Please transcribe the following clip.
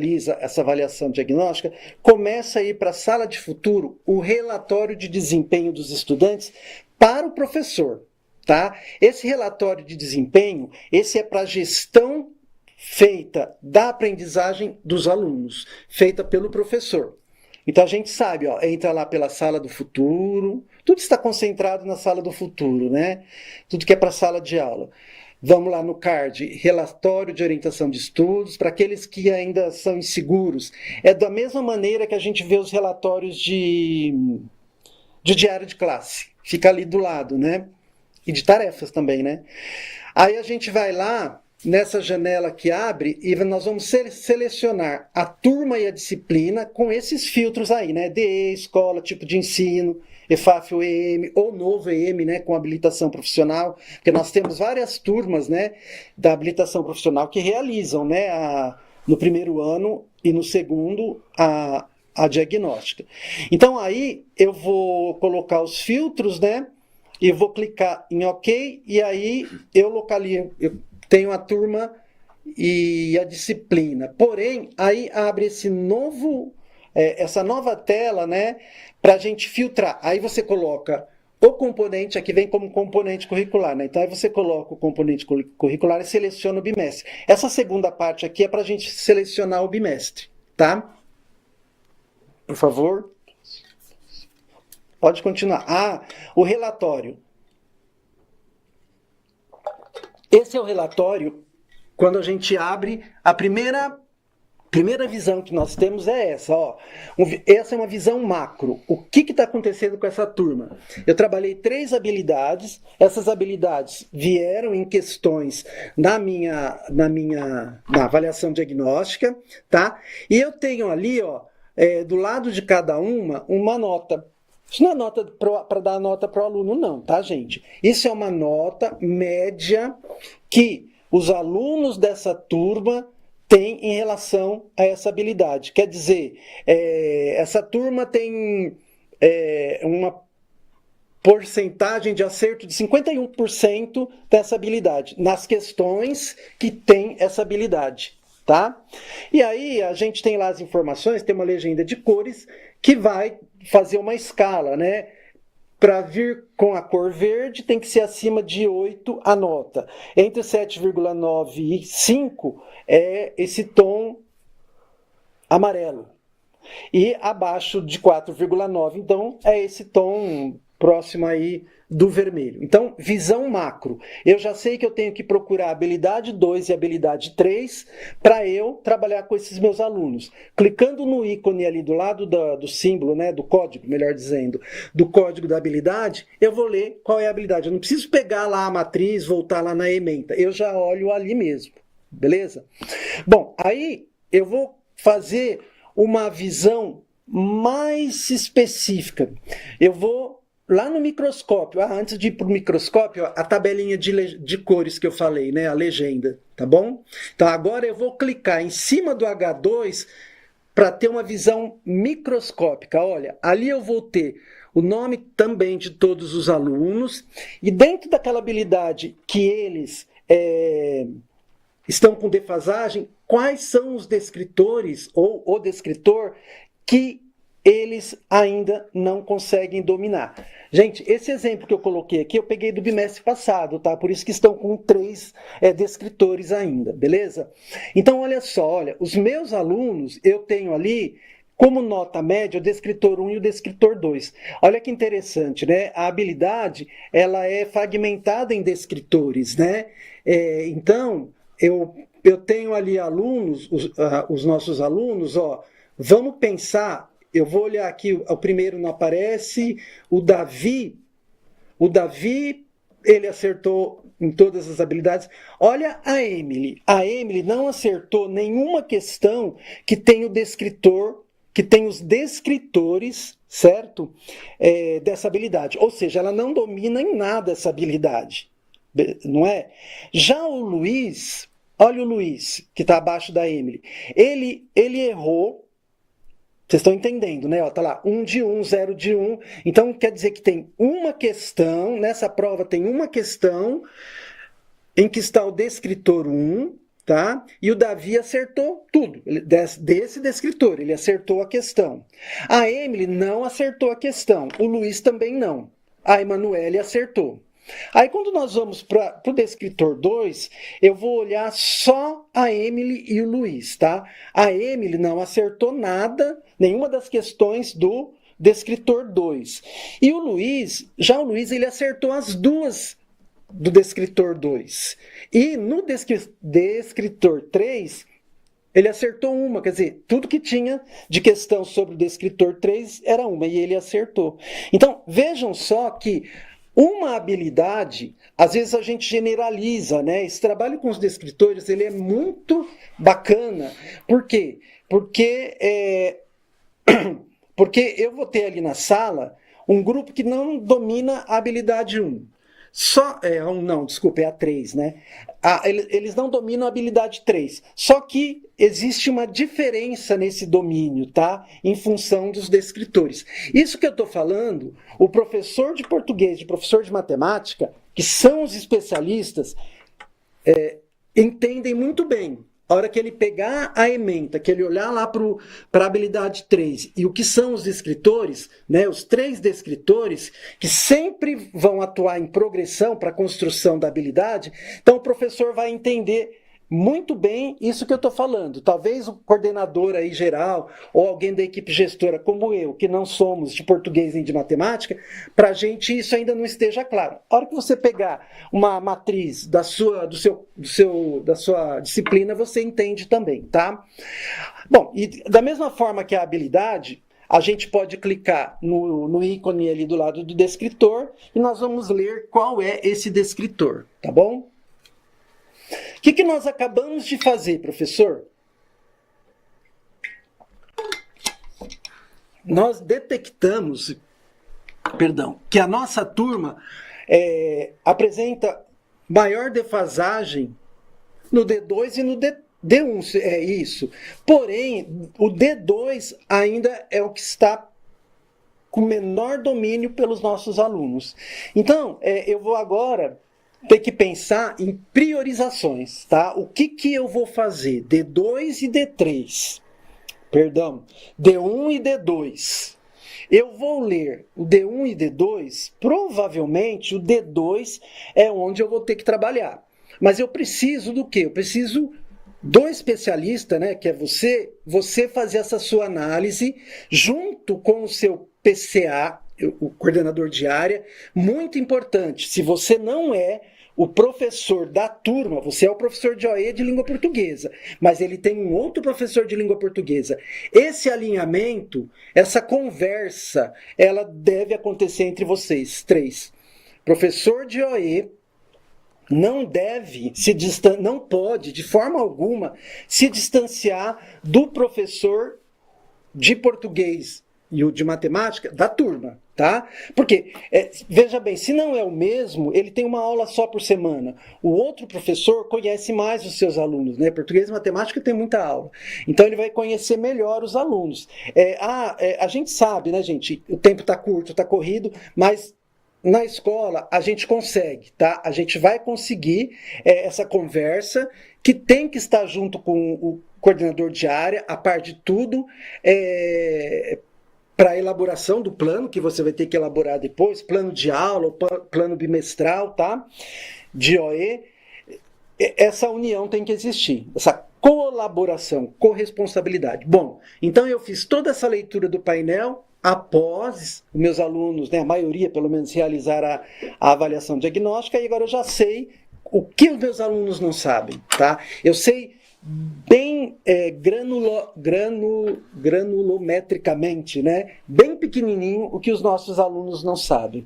realiza essa avaliação diagnóstica, começa a ir para a sala de futuro o relatório de desempenho dos estudantes para o professor. Tá? Esse relatório de desempenho, esse é para a gestão feita da aprendizagem dos alunos, feita pelo professor. Então a gente sabe, ó, entra lá pela sala do futuro, tudo está concentrado na sala do futuro, né? Tudo que é para a sala de aula. Vamos lá no card, relatório de orientação de estudos, para aqueles que ainda são inseguros. É da mesma maneira que a gente vê os relatórios de diário de classe. Fica ali do lado, né? E de tarefas também, né? Aí a gente vai lá, nessa janela que abre, e nós vamos selecionar a turma e a disciplina com esses filtros aí, né? DE, escola, tipo de ensino, EFAF ou EM, ou novo EM, né, com habilitação profissional, porque nós temos várias turmas, né, da habilitação profissional que realizam, né, no primeiro ano e no segundo a diagnóstica. Então aí eu vou colocar os filtros, né, e vou clicar em OK, e aí eu localizo, eu tenho a turma e a disciplina. Porém, aí abre essa nova tela, né, para a gente filtrar. Aí você coloca o componente, aqui vem como componente curricular, né? Então aí você coloca o componente curricular e seleciona o bimestre. Essa segunda parte aqui é para a gente selecionar o bimestre, tá? Por favor. Pode continuar. O relatório. Esse é o relatório quando a gente abre a primeira visão que nós temos é essa, ó. Essa é uma visão macro. O que está acontecendo com essa turma? Eu trabalhei 3 habilidades. Essas habilidades vieram em questões na avaliação diagnóstica, tá? E eu tenho ali, ó, do lado de cada uma nota. Isso não é nota para dar nota para o aluno, não, tá, gente? Isso é uma nota média que os alunos dessa turma tem em relação a essa habilidade. Quer dizer, essa turma tem uma porcentagem de acerto de 51% dessa habilidade, nas questões que tem essa habilidade, tá? E aí a gente tem lá as informações, tem uma legenda de cores que vai fazer uma escala, né? Para vir com a cor verde, tem que ser acima de 8 a nota. Entre 7,9 e 5 é esse tom amarelo. E abaixo de 4,9, então, é esse tom próximo aí do vermelho. Então, visão macro. Eu já sei que eu tenho que procurar a habilidade 2 e a habilidade 3 para eu trabalhar com esses meus alunos. Clicando no ícone ali do lado do símbolo, né, do código, melhor dizendo, do código da habilidade, eu vou ler qual é a habilidade. Eu não preciso pegar lá a matriz, voltar lá na ementa. Eu já olho ali mesmo. Beleza? Bom, aí eu vou fazer uma visão mais específica. Eu vou lá no microscópio, antes de ir para o microscópio, a tabelinha de cores que eu falei, né, a legenda, tá bom? Então agora eu vou clicar em cima do H2 para ter uma visão microscópica. Olha, ali eu vou ter o nome também de todos os alunos e dentro daquela habilidade que eles estão com defasagem, quais são os descritores ou o descritor que eles ainda não conseguem dominar. Gente, esse exemplo que eu coloquei aqui, eu peguei do bimestre passado, tá? Por isso que estão com 3 descritores ainda, beleza? Então, olha só, olha, os meus alunos, eu tenho ali, como nota média, o descritor 1 e o descritor 2. Olha que interessante, né? A habilidade, ela é fragmentada em descritores, né? Então, eu tenho ali alunos, os nossos alunos, ó, vamos pensar. Eu vou olhar aqui, o primeiro não aparece, o Davi, ele acertou em todas as habilidades. Olha a Emily não acertou nenhuma questão que tem o descritor, que tem os descritores, certo? Dessa habilidade. Ou seja, ela não domina em nada essa habilidade, não é? Já o Luiz, olha o Luiz, que está abaixo da Emily, ele errou. Vocês estão entendendo, né? Ó, tá lá, 1 de 1, 0 de 1. Então, quer dizer que tem uma questão, nessa prova tem uma questão em que está o descritor 1 tá? E o Davi acertou tudo, desse descritor, ele acertou a questão. A Emily não acertou a questão, o Luiz também não. A Emanuele acertou. Aí quando nós vamos para o descritor 2, eu vou olhar só a Emily e o Luiz, tá? A Emily não acertou nada, nenhuma das questões do descritor 2. E o Luiz, ele acertou as duas do descritor 2. E no descritor 3, ele acertou uma, quer dizer, tudo que tinha de questão sobre o descritor 3 era uma, e ele acertou. Então, vejam só que uma habilidade, às vezes a gente generaliza, né? Esse trabalho com os descritores, ele é muito bacana. Por quê? Porque eu vou ter ali na sala um grupo que não domina a habilidade 1. É a 3, né? Eles não dominam a habilidade 3. Só que existe uma diferença nesse domínio, tá? Em função dos descritores. Isso que eu estou falando, o professor de português e o professor de matemática, que são os especialistas, entendem muito bem. A hora que ele pegar a ementa, que ele olhar lá para a habilidade 3, e o que são os descritores, né, os 3 descritores, que sempre vão atuar em progressão para a construção da habilidade, então o professor vai entender muito bem isso que eu estou falando. Talvez o coordenador aí geral, ou alguém da equipe gestora como eu, que não somos de português nem de matemática, para a gente isso ainda não esteja claro. A hora que você pegar uma matriz da sua disciplina, você entende também, tá? Bom, e da mesma forma que a habilidade, a gente pode clicar no ícone ali do lado do descritor e nós vamos ler qual é esse descritor, tá bom? O que nós acabamos de fazer, professor? Nós detectamos, que a nossa turma apresenta maior defasagem no D2 e no D1, é isso. Porém, o D2 ainda é o que está com menor domínio pelos nossos alunos. Então, eu vou agora ter que pensar em priorizações, tá? O que eu vou fazer? D2 e D3. Perdão, D1 e D2. Eu vou ler o D1 e D2, provavelmente o D2 é onde eu vou ter que trabalhar. Mas eu preciso do quê? Eu preciso do especialista, né, que é você fazer essa sua análise junto com o seu PCA, o coordenador de área, muito importante. Se você não é o professor da turma, você é o professor de OE de língua portuguesa, mas ele tem um outro professor de língua portuguesa. Esse alinhamento, essa conversa, ela deve acontecer entre vocês, 3. Professor de OE não pode, de forma alguma, se distanciar do professor de português e o de matemática da turma, tá? Porque, veja bem, se não é o mesmo, ele tem uma aula só por semana. O outro professor conhece mais os seus alunos, né? Português e matemática tem muita aula. Então, ele vai conhecer melhor os alunos. A gente sabe, né, gente? O tempo está curto, está corrido, mas na escola a gente consegue, tá? A gente vai conseguir essa conversa que tem que estar junto com o coordenador de área, a par de tudo, para a elaboração do plano, que você vai ter que elaborar depois, plano de aula, plano bimestral, tá? De OE, essa união tem que existir, essa colaboração, corresponsabilidade. Bom, então eu fiz toda essa leitura do painel, após os meus alunos, né, a maioria pelo menos, realizar a avaliação diagnóstica, e agora eu já sei o que os meus alunos não sabem, tá? Eu sei bem granulometricamente, né? Bem pequenininho o que os nossos alunos não sabem.